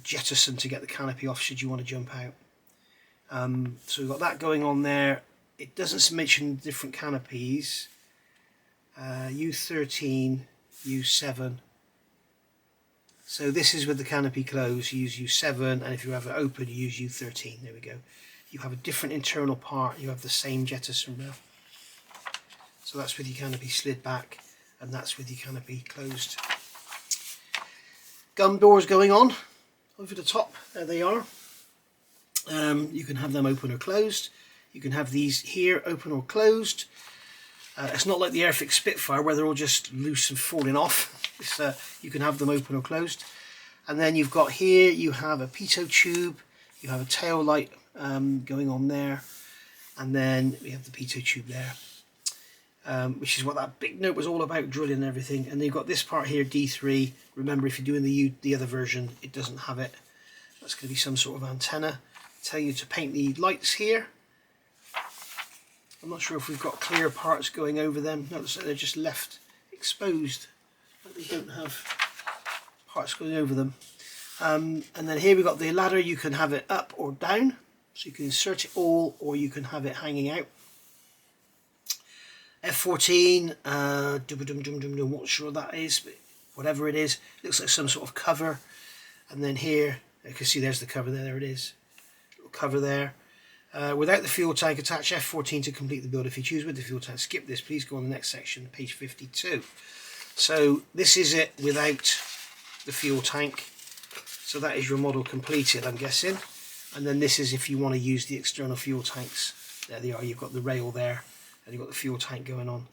jettison to get the canopy off should you want to jump out. So we've got that going on there. It doesn't mention different canopies. U13, U7. So this is with the canopy closed. You use U7, and if you have it open, you use U13. There we go. You have a different internal part. You have the same jettison rail. So that's with your canopy slid back, and that's with your canopy closed. Gun doors going on over the top. There they are. You can have them open or closed. You can have these here open or closed. It's not like the Airfix Spitfire where they're all just loose and falling off. You can have them open or closed. And then you've got here, you have a pitot tube, you have a tail light going on there, and then we have the pitot tube there, which is what that big note was all about, drilling and everything. And you've got this part here, D3. Remember, if you're doing the other version, it doesn't have it. That's going to be some sort of antenna. Tell you to paint the lights here. I'm not sure if we've got clear parts going over them. No, they're just left exposed. They don't have parts going over them. And then here we've got the ladder. You can have it up or down. So you can insert it all, or you can have it hanging out. F14, not sure what that is, but whatever it is, it looks like some sort of cover. And then here, you can see there's the cover there, it is. Little cover there. Without the fuel tank attached, F14 to complete the build. If you choose with the fuel tank, skip this, please go on the next section, page 52. So this is it without the fuel tank. So that is your model completed, I'm guessing. And then this is if you want to use the external fuel tanks. There they are, you've got the rail there, and you've got the fuel tank going on.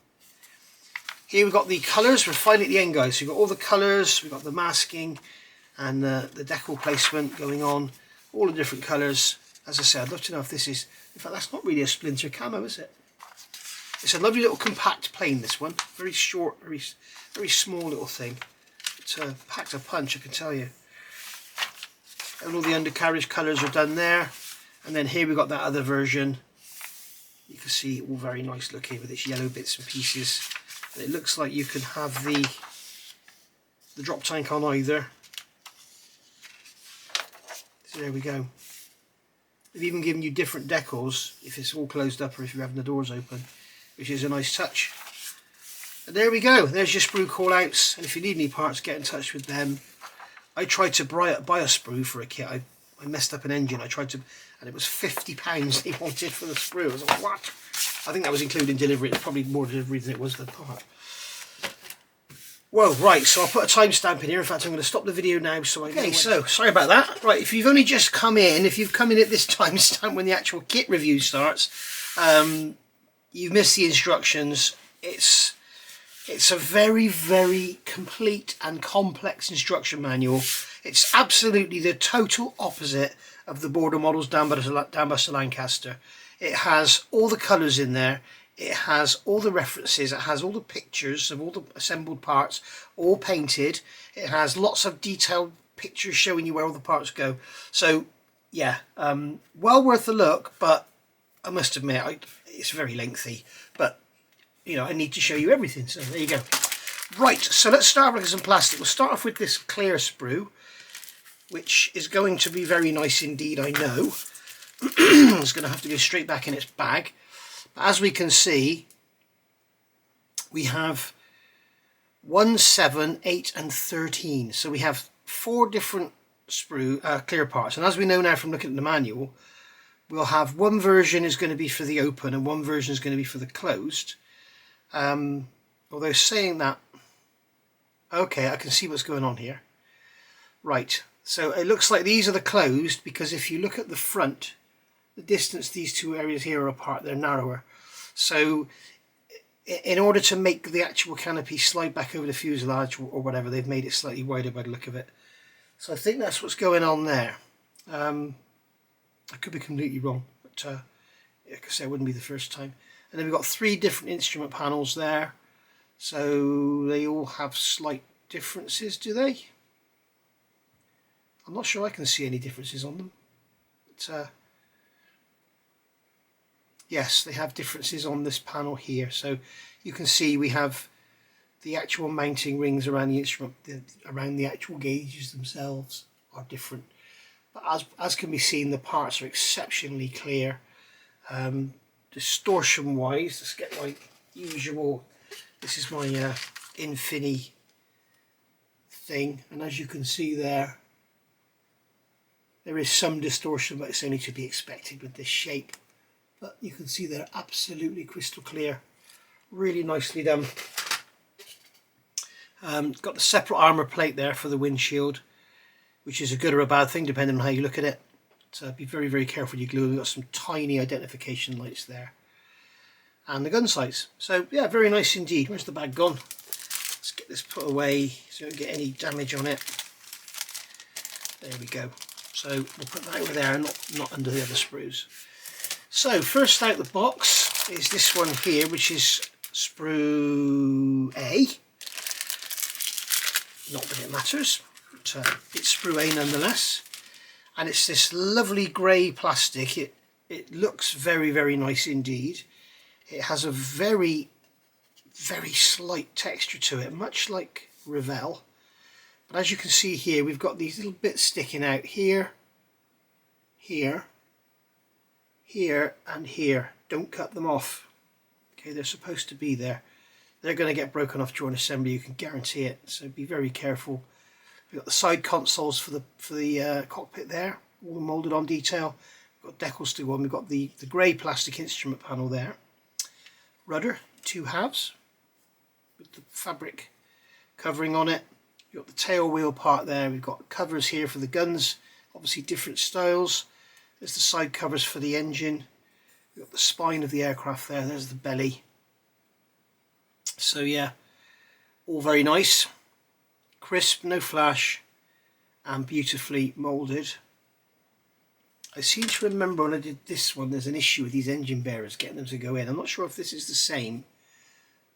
Here we've got the colours. We're finally at the end, guys. So you've got all the colours, we've got the masking and the decal placement going on, all the different colours. As I said, I'd love to know if this is, in fact that's not really a splinter camo, is it? It's a lovely little compact plane, this one. Very short, very small little thing. It's packed a punch, I can tell you. And all the undercarriage colours are done there. And then here we've got that other version. You can see all very nice looking with its yellow bits and pieces. And it looks like you can have the drop tank on either. So there we go. They've even given you different decals if it's all closed up or if you're having the doors open. which is a nice touch. And there we go, there's your Sprue call outs, and if you need any parts, get in touch with them. I tried to buy a Sprue for a kit. I messed up an engine. I tried to, and it was £50 they wanted for the Sprue. I was like, what? I think that was including delivery. It's probably more delivery than it was the part. Well, right, so I'll put a timestamp in here. In fact, I'm going to stop the video now. So sorry about that. Right, if you've only just come in, if you've come in at this timestamp when the actual kit review starts, you've missed the instructions. It's a very, very complete and complex instruction manual. It's absolutely the total opposite of the border models down by Sir Lancaster. It has all the colours in there. It has all the references. It has all the pictures of all the assembled parts, all painted. It has lots of detailed pictures showing you where all the parts go. So, yeah, well worth a look, but I must admit, it's very lengthy. But, you know, I need to show you everything, so there you go. Right, so let's start with some plastic. We'll start off with this clear sprue, which is going to be very nice indeed, I know. It's going to have to go straight back in its bag. But as we can see, we have 1, 7, 8 and 13. So we have 4 different sprue clear parts. And as we know now from looking at the manual, we'll have one version is going to be for the open and one version is going to be for the closed. Although saying that, okay, I can see what's going on here. Right, so it looks like these are the closed, because if you look at the front, the distance these two areas here are apart, they're narrower. So in order to make the actual canopy slide back over the fuselage or whatever, they've made it slightly wider by the look of it. So I think that's what's going on there. I could be completely wrong, but like I say, it wouldn't be the first time. And then we've got 3 different instrument panels there. So they all have slight differences, do they? I'm not sure I can see any differences on them. But, yes, they have differences on this panel here. So you can see we have the actual mounting rings around the instrument, around the actual gauges themselves are different. But as can be seen, the parts are exceptionally clear. Distortion wise, let's get my usual, this is my Infini thing, and as you can see there is some distortion, but it's only to be expected with this shape. But you can see they're absolutely crystal clear, really nicely done. Got the separate armour plate there for the windshield, which is a good or a bad thing depending on how you look at it. So be very, very careful you glue. We've got some tiny identification lights there. And the gun sights. So yeah, very nice indeed. Where's the bag gone? Let's get this put away so we don't get any damage on it. There we go. So we'll put that over there and not under the other sprues. So first out the box is this one here, which is Sprue A. Not that it matters, but it's Sprue A nonetheless. And it's this lovely grey plastic. It looks very, very nice indeed. It has a very, very slight texture to it, much like Revell. But as you can see here, we've got these little bits sticking out here, here, here and here. Don't cut them off. Okay, they're supposed to be there. They're going to get broken off during assembly, you can guarantee it. So be very careful. We've got the side consoles for the cockpit there, all moulded on detail. We've got decals to go on. We've got the grey plastic instrument panel there. Rudder, 2 halves with the fabric covering on it. You've got the tail wheel part there. We've got covers here for the guns, obviously different styles. There's the side covers for the engine. We've got the spine of the aircraft there. There's the belly. So yeah, all very nice. Crisp, no flash, and beautifully moulded. I seem to remember when I did this one, there's an issue with these engine bearers, getting them to go in. I'm not sure if this is the same,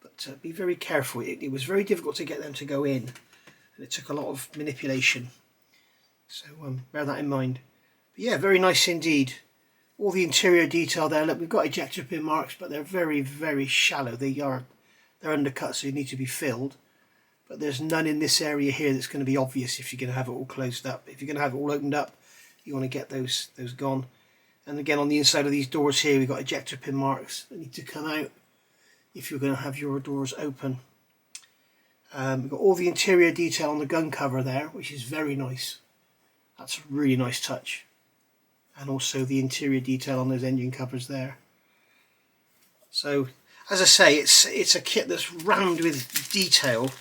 but be very careful. It was very difficult to get them to go in, and it took a lot of manipulation. So bear that in mind. But yeah, very nice indeed. All the interior detail there. Look, we've got ejector pin marks, but they're very, very shallow. They're undercut, so you need to be filled. But there's none in this area here that's going to be obvious if you're going to have it all closed up. If you're going to have it all opened up, you want to get those gone. And again, on the inside of these doors here, we've got ejector pin marks that need to come out. if you're going to have your doors open. We've got all the interior detail on the gun cover there, which is very nice. That's a really nice touch. And also the interior detail on those engine covers there. So, as I say, it's a kit that's rammed with detail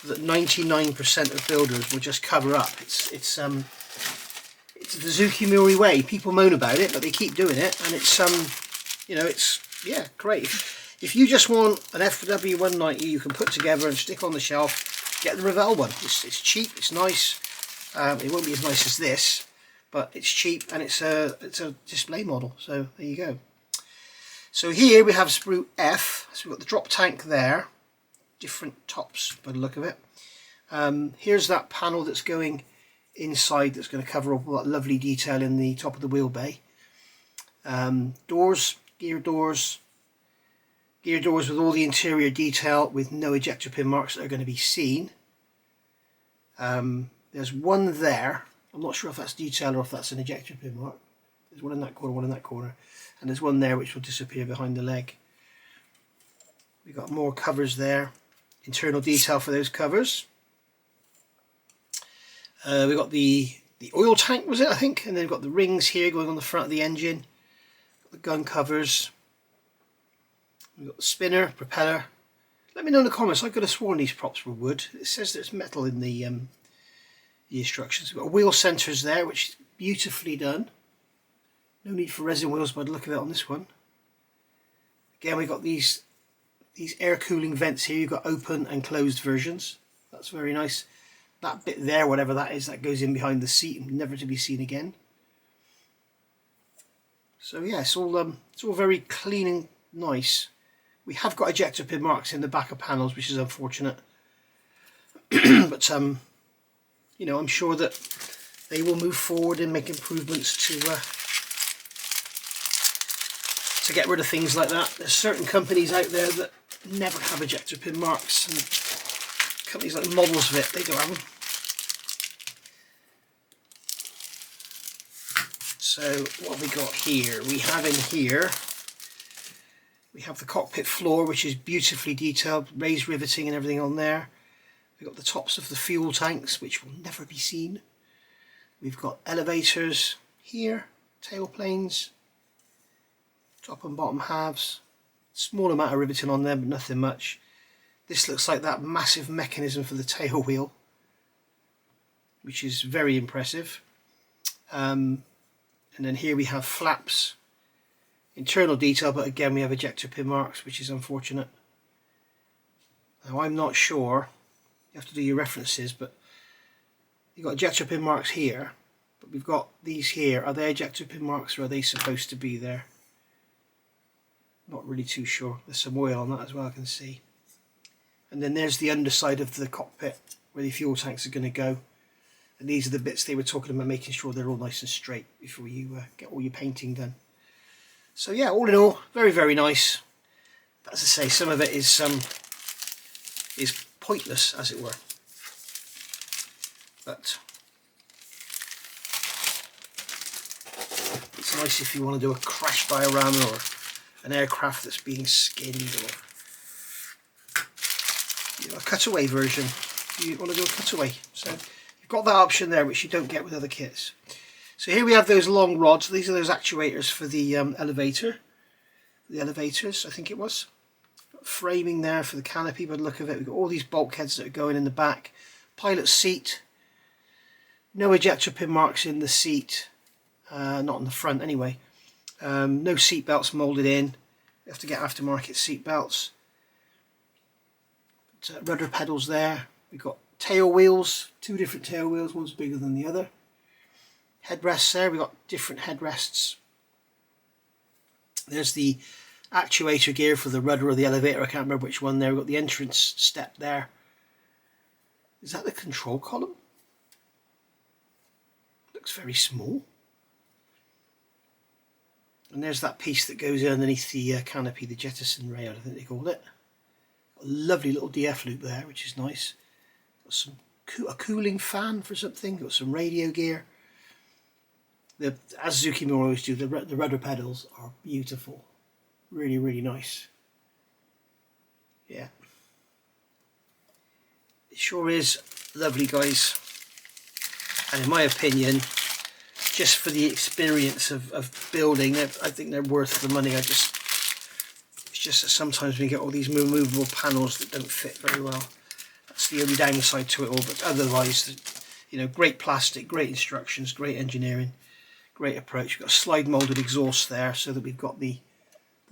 that 99% of builders will just cover up. It's the Zoukei Mura way. People moan about it, but they keep doing it, and it's you know, it's, yeah, great. If you just want an FW190 you can put together and stick on the shelf, get the Revel one. It's cheap, it's nice. It won't be as nice as this, but it's cheap and it's a display model. So there you go. So here we have Sprue F. So we've got the drop tank there, different tops by the look of it. Here's that panel that's going inside, that's going to cover up all that lovely detail in the top of the wheel bay. Doors, gear doors with all the interior detail with no ejector pin marks that are going to be seen. There's one there. I'm not sure if that's detail or if that's an ejector pin mark. There's one in that corner, one in that corner, and there's one there which will disappear behind the leg. We've got more covers there, internal detail for those covers. We've got the oil tank, was it, I think, and then we've got the rings here going on the front of the engine. Got the gun covers. We've got the spinner, propeller. Let me know in the comments. I could have sworn these props were wood. It says there's metal in the instructions. We've got wheel centers there, which is beautifully done. No need for resin wheels by the look of it on this one. Again, we've got these air cooling vents here. You've got open and closed versions. That's very nice. That bit there, whatever that is, that goes in behind the seat and never to be seen again. So yeah, it's all very clean and nice. We have got ejector pin marks in the back of panels, which is unfortunate. But you know, I'm sure that they will move forward and make improvements to get rid of things like that. There's certain companies out there that never have ejector pin marks, and companies like Models of it, they don't have them. So what have we got here? We have in here, we have the cockpit floor, which is beautifully detailed, raised riveting and everything on there. We've got the tops of the fuel tanks, which will never be seen. We've got elevators here, tailplanes, top and bottom halves. Small amount of riveting on there, but nothing much. This looks like that massive mechanism for the tail wheel, which is very impressive. And then here we have flaps, internal detail, but again we have ejector pin marks, which is unfortunate. Now I'm not sure, you have to do your references, but you've got ejector pin marks here, but we've got these here. Are they ejector pin marks or are they supposed to be there? Not really too sure. There's some oil on that as well, I can see. And then there's the underside of the cockpit where the fuel tanks are going to go. And these are the bits they were talking about, making sure they're all nice and straight before you get all your painting done. So yeah, all in all, very, very nice. But as I say, some of it is pointless, as it were. But it's nice if you want to do a crash diorama or an aircraft that's being skinned, or you know, a cutaway version. You want to do a cutaway. So you've got that option there, which you don't get with other kits. So here we have those long rods. These are those actuators for the elevator. The elevators, I think it was. Got framing there for the canopy by the look of it. We've got all these bulkheads that are going in the back. Pilot seat. No ejector pin marks in the seat. Not on the front anyway. No seat belts moulded in. You have to get aftermarket seat belts. Rudder pedals there. We've got tail wheels, two different tail wheels, one's bigger than the other. Headrests there, we've got different headrests. There's the actuator gear for the rudder or the elevator, I can't remember which one there. We've got the entrance step there. Is that the control column? Looks very small. And there's that piece that goes underneath the canopy, the jettison rail, I think they called it. Got a lovely little DF loop there, which is nice. Got a cooling fan for something. Got some radio gear. As Zoukei Mura always do, the rudder pedals are beautiful. Really, really nice. Yeah, it sure is lovely, guys. And in my opinion, just for the experience of building, I think they're worth the money. It's just that sometimes we get all these removable panels that don't fit very well. That's the only downside to it all, but otherwise, you know, great plastic, great instructions, great engineering, great approach. We've got a slide molded exhaust there so that we've got the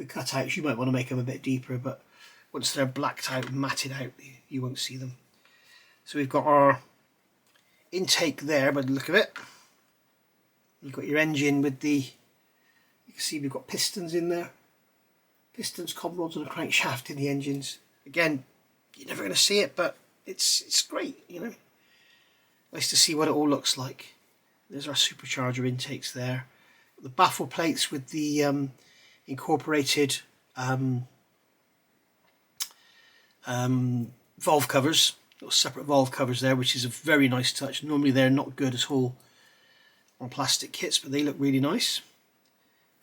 cutouts. You might want to make them a bit deeper, but once they're blacked out, matted out, you won't see them. So we've got our intake there by the look of it. You've got your engine with you can see we've got pistons in there. Pistons, cob rods and a crankshaft in the engines. Again, you're never going to see it, but it's great, you know. Nice to see what it all looks like. There's our supercharger intakes there. The baffle plates with the incorporated valve covers. Little separate valve covers there, which is a very nice touch. Normally they're not good at all on plastic kits, but they look really nice.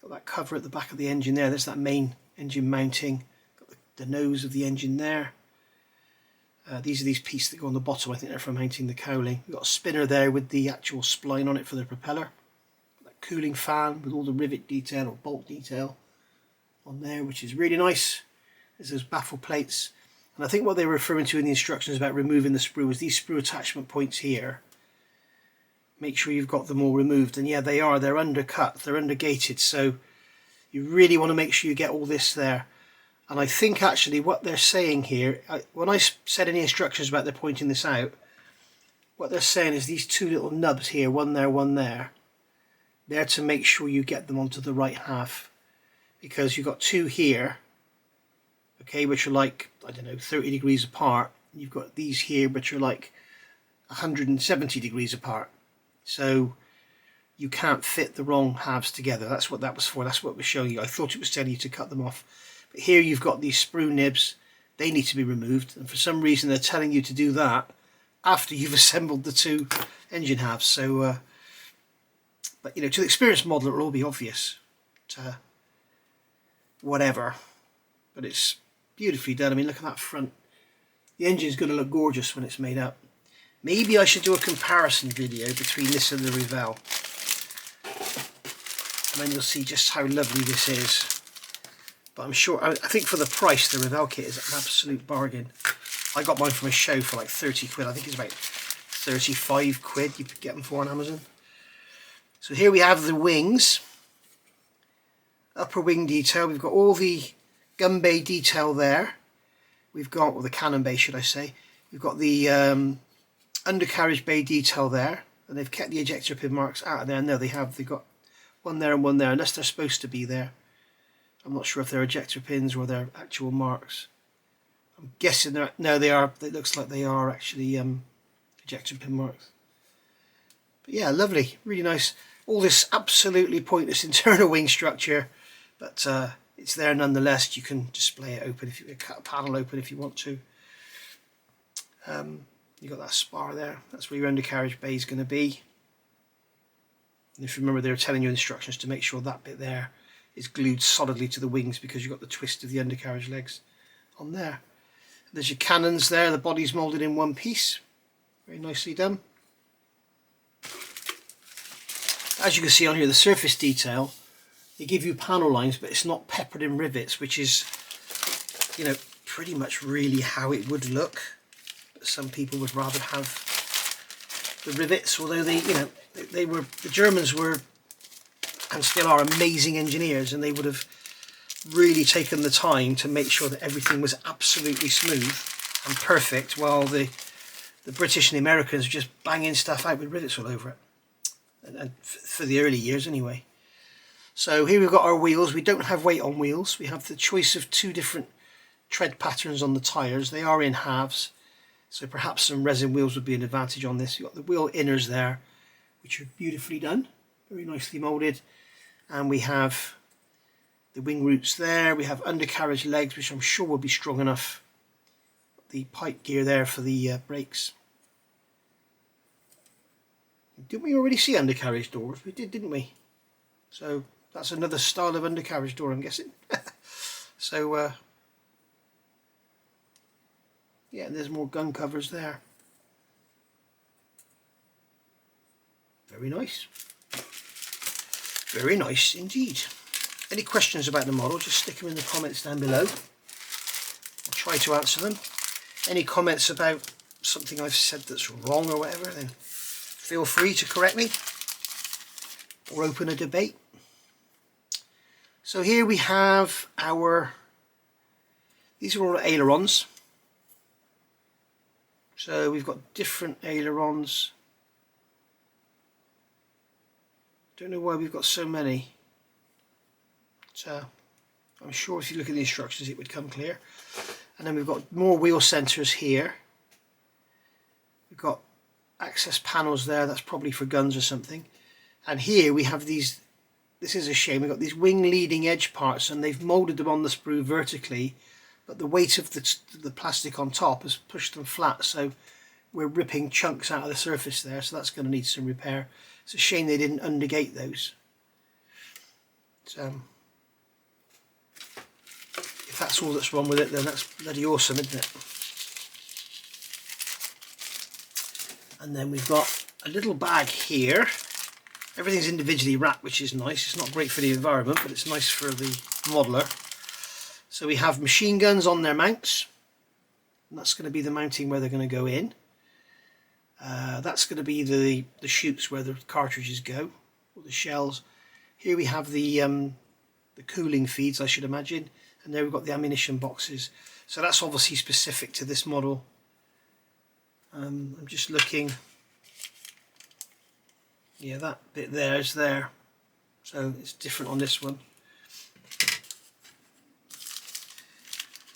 Got that cover at the back of the engine there. There's that main engine mounting. Got the nose of the engine there. These are these pieces that go on the bottom. I think they're for mounting the cowling. We've got a spinner there with the actual spline on it for the propeller. Got that cooling fan with all the rivet detail or bolt detail on there, which is really nice. There's those baffle plates. And I think what they were referring to in the instructions about removing the sprue was these sprue attachment points here. Make sure you've got them all removed. And yeah, they are. They're undercut. They're undergated. So you really want to make sure you get all this there. And I think actually what they're saying here, when I said any instructions about they're pointing this out, what they're saying is these two little nubs here, one there, they're to make sure you get them onto the right half. Because you've got two here, okay, which are like, I don't know, 30 degrees apart. You've got these here which are like 170 degrees apart. So you can't fit the wrong halves together. That's what that was for. That's what it was showing you. I thought it was telling you to cut them off. But here you've got these sprue nibs. They need to be removed. And for some reason they're telling you to do that after you've assembled the two engine halves. So, but you know, to the experienced modeler, it'll all be obvious. To whatever. But it's beautifully done. I mean, look at that front. The engine's going to look gorgeous when it's made up. Maybe I should do a comparison video between this and the Revell. And then you'll see just how lovely this is. But I'm sure, I think for the price, the Revell kit is an absolute bargain. I got mine from a show for like 30 quid. I think it's about 35 quid you could get them for on Amazon. So here we have the wings. Upper wing detail. We've got all the gun bay detail there. We've got, well, the cannon bay should I say. We've got the undercarriage bay detail there, and they've kept the ejector pin marks out of there. No, they've got one there and one there, unless they're supposed to be there. I'm not sure if they're ejector pins or they're actual marks. I'm guessing they're, no, they are. It looks like they are actually ejector pin marks. But yeah, lovely, really nice. All this absolutely pointless internal wing structure, but it's there nonetheless. You can display it open if you cut a panel open if you want to. You got that spar there. That's where your undercarriage bay is going to be. And if you remember, they were telling you instructions to make sure that bit there is glued solidly to the wings because you've got the twist of the undercarriage legs on there. There's your cannons there. The body's moulded in one piece. Very nicely done. As you can see on here, the surface detail, they give you panel lines, but it's not peppered in rivets, which is, you know, pretty much really how it would look. But some people would rather have the rivets, although they, you know, the Germans were and still are amazing engineers, and they would have really taken the time to make sure that everything was absolutely smooth and perfect, while the British and the Americans were just banging stuff out with rivets all over it. And for the early years anyway. So here we've got our wheels. We don't have weight on wheels. We have the choice of two different tread patterns on the tyres. They are in halves, so perhaps some resin wheels would be an advantage on this. You've got the wheel inners there, which are beautifully done, very nicely moulded. And we have the wing roots there. We have undercarriage legs, which I'm sure will be strong enough. The pipe gear there for the brakes. Didn't we already see undercarriage doors? We did, didn't we? So that's another style of undercarriage door, I'm guessing. So Yeah, and there's more gun covers there. Very nice. Very nice indeed. Any questions about the model, just stick them in the comments down below. I'll try to answer them. Any comments about something I've said that's wrong or whatever, then feel free to correct me or open a debate. So here we have these are all ailerons. So we've got different ailerons. Don't know why we've got so many. So I'm sure if you look at the instructions it would come clear. And then we've got more wheel centers here. We've got access panels there, that's probably for guns or something. And here we have these, this is a shame, we've got these wing leading edge parts and they've moulded them on the sprue vertically, but the weight of the plastic on top has pushed them flat, so we're ripping chunks out of the surface there, so that's going to need some repair. It's a shame they didn't undergate those. So if that's all that's wrong with it, then that's bloody awesome, isn't it? And then we've got a little bag here. Everything's individually wrapped, which is nice. It's not great for the environment, but it's nice for the modeler. So we have machine guns on their mounts, and that's going to be the mounting where they're going to go in. That's going to be the chutes where the cartridges go, or the shells. Here we have the cooling feeds, I should imagine, and there we've got the ammunition boxes. So that's obviously specific to this model. I'm just looking. Yeah, that bit there is there, so it's different on this one.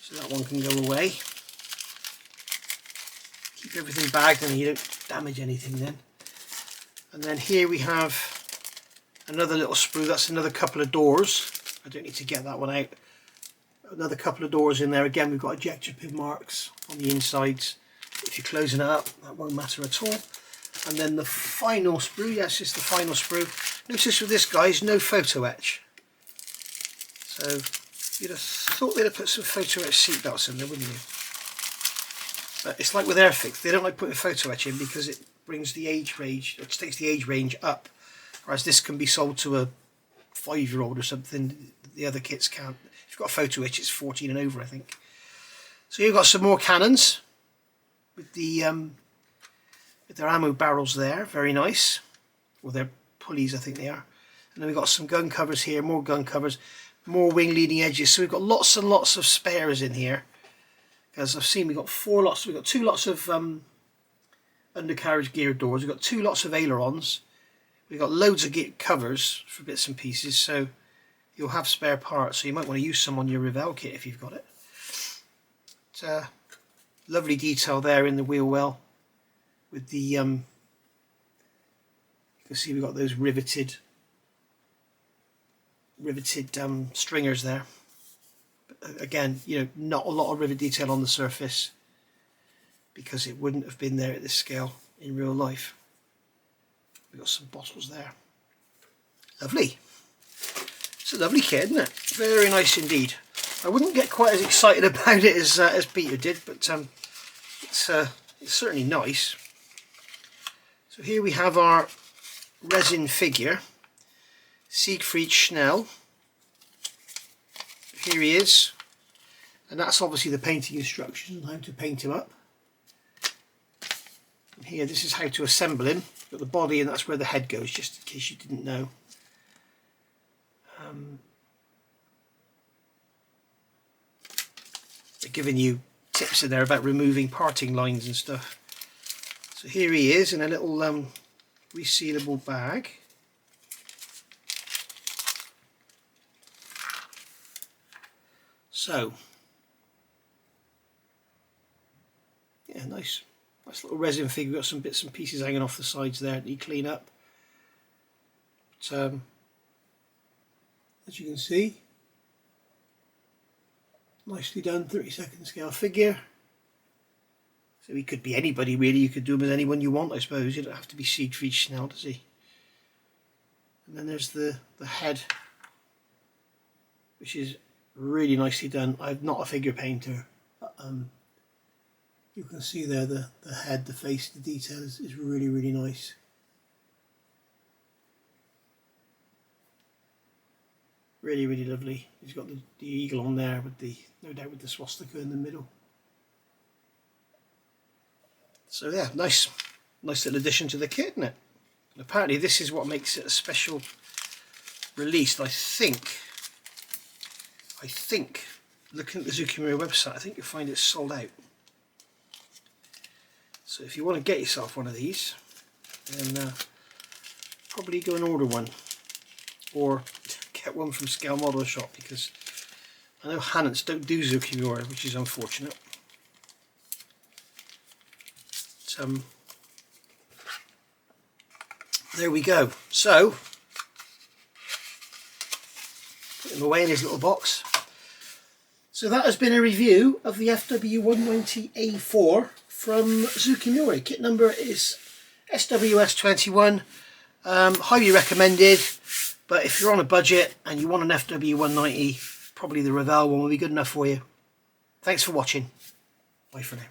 So that one can go away. Keep everything bagged and you don't damage anything then. And then here we have another little sprue, that's another couple of doors. I don't need to get that one out. Another couple of doors in there. Again, we've got ejector pin marks on the insides. If you're closing it up, that won't matter at all. And then the final sprue, yes, it's the final sprue. Notice with this, guys, no photo etch. So you'd have thought they'd have put some photo etch seatbelts in there, wouldn't you? But it's like with Airfix, they don't like putting photo etch in because it brings the age range, it takes the age range up. Whereas this can be sold to a 5-year-old or something, the other kits can't. If you've got a photo etch, it's 14 and over, I think. So you've got some more cannons with their ammo barrels there, very nice. Or their pulleys, I think they are. And then we've got some gun covers here, more gun covers, more wing leading edges. So we've got lots and lots of spares in here. As I've seen, we've got 4 lots. We've got 2 lots of undercarriage gear doors. We've got 2 lots of ailerons. We've got loads of gear covers for bits and pieces. So you'll have spare parts. So you might want to use some on your Revell kit if you've got it. It's a lovely detail there in the wheel well. With the, you can see we've got those riveted stringers there. Again, you know, not a lot of rivet detail on the surface because it wouldn't have been there at this scale in real life. We've got some bottles there. Lovely. It's a lovely kit, isn't it? Very nice indeed. I wouldn't get quite as excited about it as Peter did, but it's certainly nice. So here we have our resin figure, Siegfried Schnell. Here he is, and that's obviously the painting instructions on how to paint him up. And here, this is how to assemble him. Got the body, and that's where the head goes, just in case you didn't know. They're giving you tips in there about removing parting lines and stuff. So here he is in a little resealable bag. So, yeah, nice little resin figure. We've got some bits and pieces hanging off the sides there that you clean up. But, as you can see, nicely done 32nd scale figure. So he could be anybody really. You could do him as anyone you want, I suppose. You don't have to be Siegfried Schnell, does he? And then there's the head, which is really nicely done. I'm not a figure painter, but, you You can see there the head, the face, the detail is really, really nice. Really, really lovely. He's got the eagle on there with the, no doubt with the swastika in the middle. So yeah, nice little addition to the kit, isn't it? And apparently this is what makes it a special release. I think, looking at the Zoukei Mura website, I think you'll find it's sold out. So if you want to get yourself one of these, then probably go and order one, or get one from Scale Model Shop, because I know Hanants don't do Zoukei Mura, which is unfortunate. But, there we go. So put him away in his little box. So that has been a review of the FW190A4 from Zoukei Mura. Kit number is SWS21. Highly recommended, but if you're on a budget and you want an FW190, probably the Revel one will be good enough for you. Thanks for watching. Bye for now.